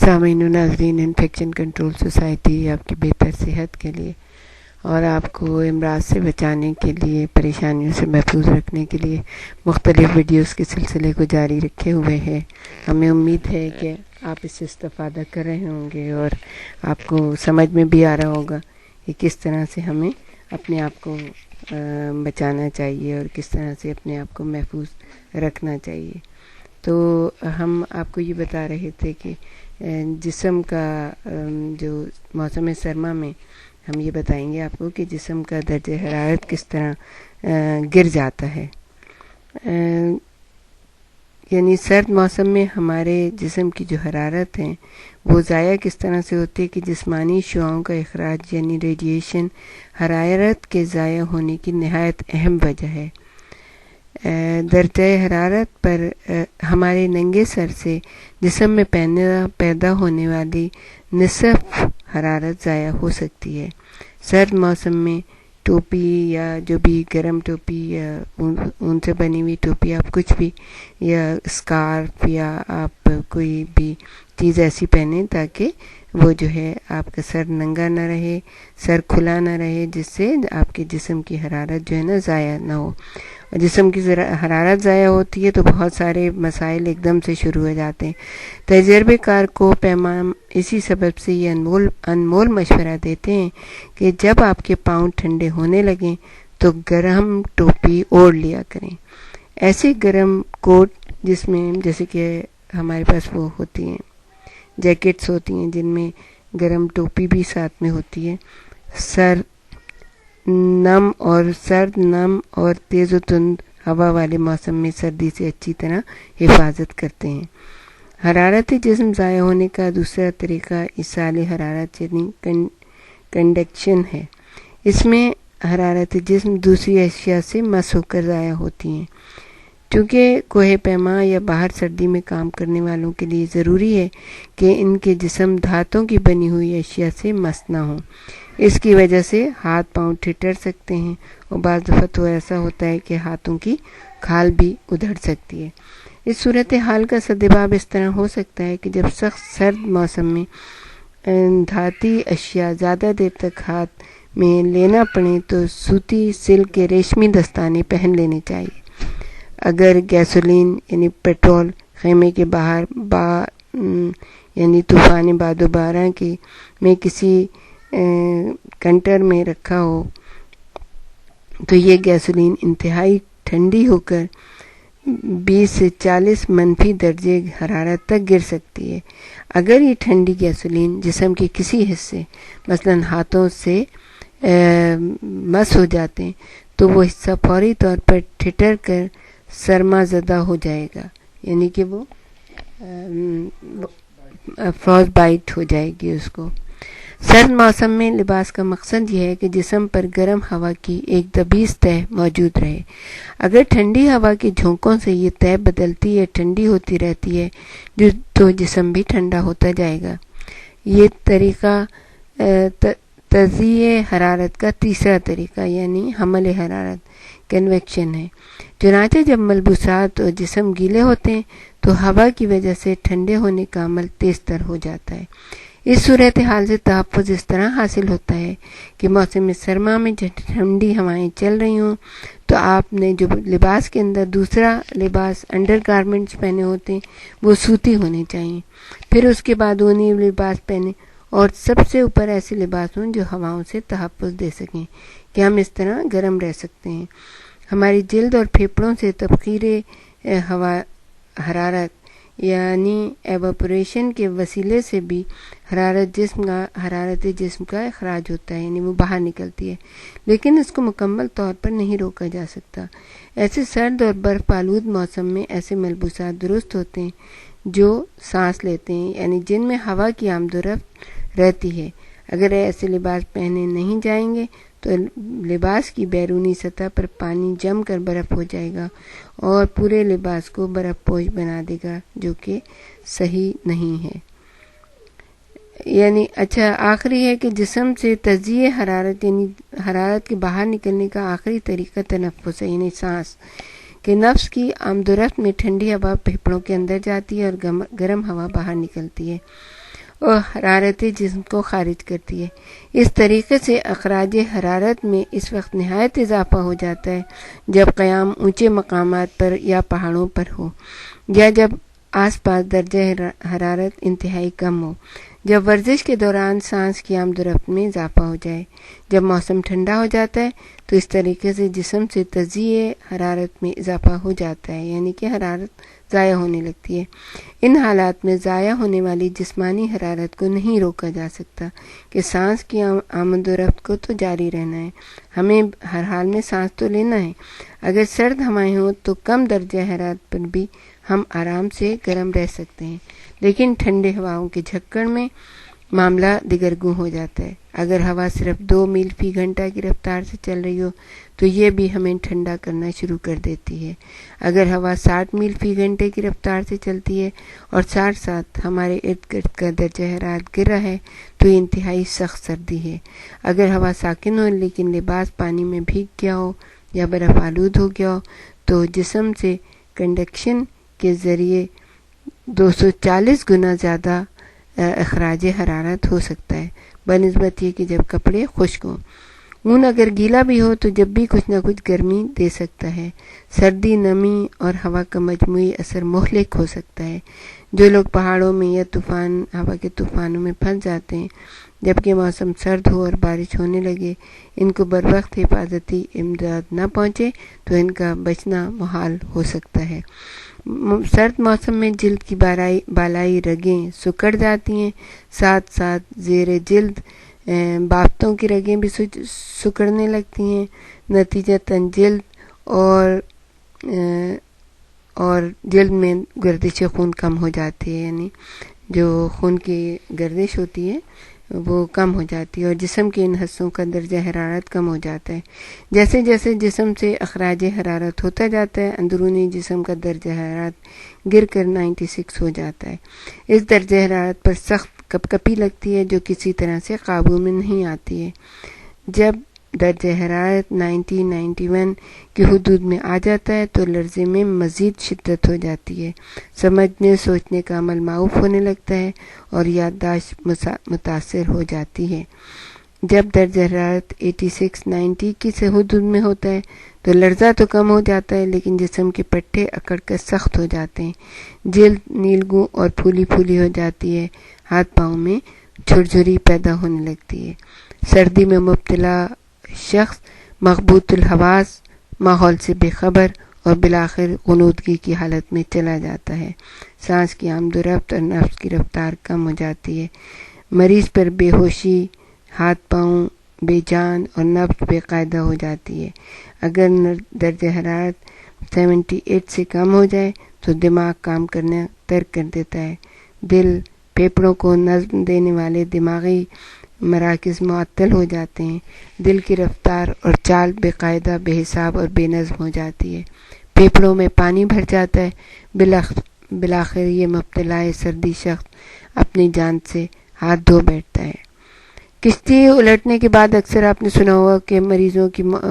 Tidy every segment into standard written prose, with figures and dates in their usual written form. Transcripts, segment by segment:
سامعین و ناظرین، انفیکشن کنٹرول سوسائٹی آپ کی بہتر صحت کے لیے اور آپ کو امراض سے بچانے کے لیے، پریشانیوں سے محفوظ رکھنے کے لیے مختلف ویڈیوز کے سلسلے کو جاری رکھے ہوئے ہیں۔ ہمیں امید ہے کہ آپ اس سے استفادہ کر رہے ہوں گے اور آپ کو سمجھ میں بھی آ رہا ہوگا کہ کس طرح سے ہمیں اپنے آپ کو بچانا چاہیے اور کس طرح سے اپنے آپ کو محفوظ رکھنا چاہیے۔ تو ہم آپ کو یہ بتا رہے تھے کہ جسم کا جو موسم سرما میں ہم یہ بتائیں گے آپ کو کہ جسم کا درجہ حرارت کس طرح گر جاتا ہے۔ یعنی سرد موسم میں ہمارے جسم کی جو حرارت ہے وہ ضائع کس طرح سے ہوتی ہے کہ جسمانی شعاؤں کا اخراج یعنی ریڈیشن حرارت کے ضائع ہونے کی نہایت اہم وجہ ہے۔ درجہ حرارت پر ہمارے ننگے سر سے جسم میں پیدا ہونے والی نصف حرارت ضائع ہو سکتی ہے۔ سرد موسم میں ٹوپی یا جو بھی گرم ٹوپی یا اون سے بنی ہوئی ٹوپی، آپ کچھ بھی یا اسکارف یا آپ کوئی بھی چیز ایسی پہنیں تاکہ وہ جو ہے آپ کا سر ننگا نہ رہے، سر کھلا نہ رہے، جس سے آپ کے جسم کی حرارت جو ہے نا ضائع نہ ہو۔ اور جسم کی حرارت ضائع ہوتی ہے تو بہت سارے مسائل ایک دم سے شروع ہو جاتے ہیں۔ تجربے کار کو پیمام اسی سبب سے یہ انمول مشورہ دیتے ہیں کہ جب آپ کے پاؤں ٹھنڈے ہونے لگیں تو گرم ٹوپی اوڑھ لیا کریں۔ ایسے گرم کوٹ جس میں جیسے کہ ہمارے پاس وہ ہوتی ہیں جیکٹس ہوتی ہیں جن میں گرم ٹوپی بھی ساتھ میں ہوتی ہے، سرد نم اور تیز و تند ہوا والے موسم میں سردی سے اچھی طرح حفاظت کرتے ہیں۔ حرارت جسم ضائع ہونے کا دوسرا طریقہ ایصال حرارت یعنی کنڈکشن ہے۔ اس میں حرارت جسم دوسری اشیاء سے مس ہو کر ضائع ہوتی ہیں۔ چونکہ کوہ پیما یا باہر سردی میں کام کرنے والوں کے لیے ضروری ہے کہ ان کے جسم دھاتوں کی بنی ہوئی اشیاء سے مس نہ ہوں، اس کی وجہ سے ہاتھ پاؤں ٹھٹر سکتے ہیں اور بعض دفعہ تو ایسا ہوتا ہے کہ ہاتھوں کی کھال بھی ادھڑ سکتی ہے۔ اس صورتحال کا سدباب اس طرح ہو سکتا ہے کہ جب سخت سرد موسم میں دھاتی اشیاء زیادہ دیر تک ہاتھ میں لینا پڑیں تو سوتی سلک کے ریشمی دستانے پہن لینے چاہیے۔ اگر گیسولین یعنی پیٹرول خیمے کے باہر یعنی طوفان باد و باران کی میں کسی کنٹر میں رکھا ہو تو یہ گیسولین انتہائی ٹھنڈی ہو کر 20 سے 40 منفی درجے حرارت تک گر سکتی ہے۔ اگر یہ ٹھنڈی گیسولین جسم کے کسی حصے مثلا ہاتھوں سے مس ہو جاتے ہیں تو وہ حصہ فوری طور پر ٹھٹر کر سرما زدہ ہو جائے گا، یعنی کہ وہ فروز بائٹ ہو جائے گی اس کو۔ سرد موسم میں لباس کا مقصد یہ ہے کہ جسم پر گرم ہوا کی ایک دبیس تہ موجود رہے۔ اگر ٹھنڈی ہوا کے جھونکوں سے یہ تہ بدلتی ہے ٹھنڈی ہوتی رہتی ہے تو جسم بھی ٹھنڈا ہوتا جائے گا۔ یہ طریقہ تجزیہ حرارت کا تیسرا طریقہ یعنی حمل حرارت کنویکشن ہے۔ چنانچہ جب ملبوسات اور جسم گیلے ہوتے ہیں تو ہوا کی وجہ سے ٹھنڈے ہونے کا عمل تیز تر ہو جاتا ہے۔ اس صورتحال سے تحفظ اس طرح حاصل ہوتا ہے کہ موسم سرما میں جب ٹھنڈی ہوائیں چل رہی ہوں تو آپ نے جو لباس کے اندر دوسرا لباس انڈر گارمنٹس پہنے ہوتے ہیں وہ سوتی ہونے چاہیے، پھر اس کے بعد اونی لباس پہنے اور سب سے اوپر ایسے لباس ہوں جو ہواؤں سے تحفظ دے سکیں کہ ہم اس طرح گرم رہ سکتے ہیں۔ ہماری جلد اور پھیپھڑوں سے تبخیر حرارت یعنی ایواپوریشن کے وسیلے سے بھی حرارت جسم کا اخراج ہوتا ہے، یعنی وہ باہر نکلتی ہے، لیکن اس کو مکمل طور پر نہیں روکا جا سکتا۔ ایسے سرد اور برف آلود موسم میں ایسے ملبوسات درست ہوتے ہیں جو سانس لیتے ہیں، یعنی جن میں ہوا کی آمد و رفت رہتی ہے۔ اگر ایسے لباس پہنے نہیں جائیں گے تو لباس کی بیرونی سطح پر پانی جم کر برف ہو جائے گا اور پورے لباس کو برف پوش بنا دے گا، جو کہ صحیح نہیں ہے۔ یعنی آخری ہے کہ جسم سے تجزیہ حرارت یعنی حرارت کے باہر نکلنے کا آخری طریقہ تنفس ہے، یعنی سانس کہ نفس کی آمد و رفت میں ٹھنڈی ہوا پھیپھڑوں کے اندر جاتی ہے اور گرم ہوا باہر نکلتی ہے۔ اور حرارتی جسم کو خارج کرتی ہے۔ اس طریقے سے اخراج حرارت میں اس وقت نہایت اضافہ ہو جاتا ہے جب قیام اونچے مقامات پر یا پہاڑوں پر ہو، یا جب آس پاس درجہ حرارت انتہائی کم ہو، جب ورزش کے دوران سانس کی آمد و رفت میں اضافہ ہو جائے، جب موسم ٹھنڈا ہو جاتا ہے تو اس طریقے سے جسم سے تجزیہ حرارت میں اضافہ ہو جاتا ہے، یعنی کہ حرارت ضائع ہونے لگتی ہے۔ ان حالات میں ضائع ہونے والی جسمانی حرارت کو نہیں روکا جا سکتا کہ سانس کی آمد و رفت کو تو جاری رہنا ہے، ہمیں ہر حال میں سانس تو لینا ہے۔ اگر سرد ہوائیں ہوں تو کم درجہ حرارت پر بھی ہم آرام سے گرم رہ سکتے ہیں، لیکن ٹھنڈے ہواؤں کے جھکڑ میں معاملہ دیگرگوں ہو جاتا ہے۔ اگر ہوا صرف 2 میل فی گھنٹہ کی رفتار سے چل رہی ہو تو یہ بھی ہمیں ٹھنڈا کرنا شروع کر دیتی ہے۔ اگر ہوا 60 میل فی گھنٹے کی رفتار سے چلتی ہے اور ساتھ ساتھ ہمارے ارد گرد کا درجہ حرارت گر رہا ہے تو یہ انتہائی سخت سردی ہے۔ اگر ہوا ساکن ہو لیکن لباس پانی میں بھیگ گیا ہو یا برف آلود ہو گیا ہو تو جسم سے کنڈکشن کے ذریعے 240 گنا زیادہ اخراج حرارت ہو سکتا ہے، بنسبت یہ کہ جب کپڑے خشک ہوں۔ اون اگر گیلا بھی ہو تو جب بھی کچھ نہ کچھ گرمی دے سکتا ہے۔ سردی، نمی اور ہوا کا مجموعی اثر مہلک ہو سکتا ہے۔ جو لوگ پہاڑوں میں یا ہوا کے طوفانوں میں پھنس جاتے ہیں جبکہ موسم سرد ہو اور بارش ہونے لگے، ان کو بروقت حفاظتی امداد نہ پہنچے تو ان کا بچنا محال ہو سکتا ہے۔ سرد موسم میں جلد کی بالائی رگیں سکڑ جاتی ہیں، ساتھ ساتھ زیر جلد بافتوں کی رگیں بھی سکڑنے لگتی ہیں، نتیجتاً جلد اور جلد میں گردش خون کم ہو جاتی ہے، یعنی جو خون کی گردش ہوتی ہے وہ کم ہو جاتی ہے اور جسم کے ان حصوں کا درجہ حرارت کم ہو جاتا ہے۔ جیسے جیسے جسم سے اخراج حرارت ہوتا جاتا ہے، اندرونی جسم کا درجہ حرارت گر کر 96 ہو جاتا ہے۔ اس درجہ حرارت پر سخت کپکپی لگتی ہے جو کسی طرح سے قابو میں نہیں آتی ہے۔ جب درجہ حرارت 91 کی حدود میں آ جاتا ہے تو لرزے میں مزید شدت ہو جاتی ہے، سمجھنے سوچنے کا عمل معوف ہونے لگتا ہے اور یادداشت متاثر ہو جاتی ہے۔ جب درجہ حرارت 86-90 کی سے حدود میں ہوتا ہے تو لرزہ تو کم ہو جاتا ہے لیکن جسم کے پٹھے اکڑ کر سخت ہو جاتے ہیں، جلد نیلگوں اور پھولی پھولی ہو جاتی ہے، ہاتھ پاؤں میں جھرجھری پیدا ہونے لگتی ہے۔ سردی میں مبتلا شخص مغبوط الحواس، ماحول سے بے خبر اور بالآخر غنودگی کی حالت میں چلا جاتا ہے۔ سانس کی آمد و رفت اور نفس کی رفتار کم ہو جاتی ہے، مریض پر بے ہوشی، ہاتھ پاؤں بے جان اور نبض بے قاعدہ ہو جاتی ہے۔ اگر درجہ حرارت 78 سے کم ہو جائے تو دماغ کام کرنا ترک کر دیتا ہے، دل، پھیپھڑوں کو نظم دینے والے دماغی مراکز معطل ہو جاتے ہیں، دل کی رفتار اور چال بے قاعدہ، بے حساب اور بے نظم ہو جاتی ہے، پھیپھڑوں میں پانی بھر جاتا ہے، بالآخر یہ مبتلا سردی شخص اپنی جان سے ہاتھ دھو بیٹھتا ہے۔ کشتی الٹنے کے بعد اکثر آپ نے سنا ہوگا کہ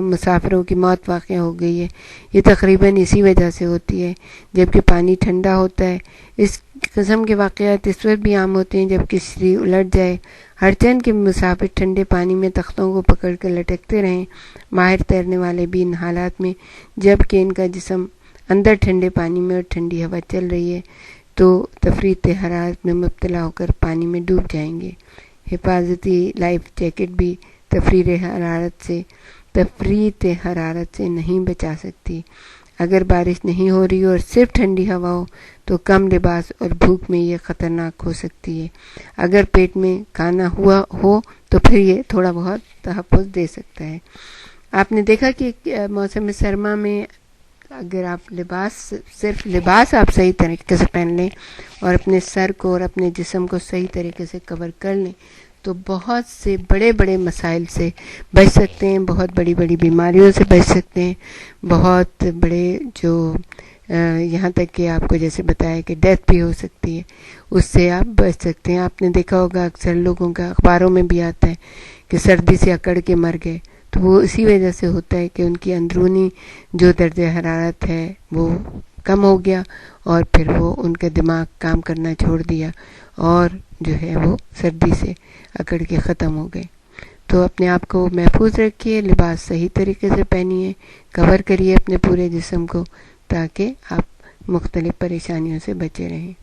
مسافروں کی موت واقع ہو گئی ہے۔ یہ تقریباً اسی وجہ سے ہوتی ہے جبکہ پانی ٹھنڈا ہوتا ہے۔ اس قسم کے واقعات اس وقت بھی عام ہوتے ہیں جب کشتی الٹ جائے، ہرچند کہ مسافر ٹھنڈے پانی میں تختوں کو پکڑ کر لٹکتے رہیں۔ ماہر تیرنے والے بھی ان حالات میں جب کہ ان کا جسم اندر ٹھنڈے پانی میں اور ٹھنڈی ہوا چل رہی ہے تو تفریط حرارت میں مبتلا ہو کر پانی میں ڈوب جائیں گے۔ حفاظتی لائف جیکٹ بھی تفریط حرارت سے نہیں بچا سکتی۔ اگر بارش نہیں ہو رہی اور صرف ٹھنڈی ہوا ہو تو کم لباس اور بھوک میں یہ خطرناک ہو سکتی ہے۔ اگر پیٹ میں کھانا ہوا ہو تو پھر یہ تھوڑا بہت تحفظ دے سکتا ہے۔ آپ نے دیکھا کہ موسم سرما میں اگر آپ صرف لباس آپ صحیح طریقے سے پہن لیں اور اپنے سر کو اور اپنے جسم کو صحیح طریقے سے کور کر لیں تو بہت سے بڑے بڑے مسائل سے بچ سکتے ہیں، بہت بڑی بڑی بیماریوں سے بچ سکتے ہیں، بہت بڑے جو یہاں تک کہ آپ کو جیسے بتایا کہ ڈیتھ بھی ہو سکتی ہے، اس سے آپ بچ سکتے ہیں۔ آپ نے دیکھا ہوگا اکثر لوگوں کا اخباروں میں بھی آتا ہے کہ سردی سے اکڑ کے مر گئے، تو وہ اسی وجہ سے ہوتا ہے کہ ان کی اندرونی جو درجہ حرارت ہے وہ کم ہو گیا اور پھر وہ ان کا دماغ کام کرنا چھوڑ دیا اور جو ہے وہ سردی سے اکڑ کے ختم ہو گئے۔ تو اپنے آپ کو محفوظ رکھیے، لباس صحیح طریقے سے پہنیے، کور کریے اپنے پورے جسم کو تاکہ آپ مختلف پریشانیوں سے بچے رہیں۔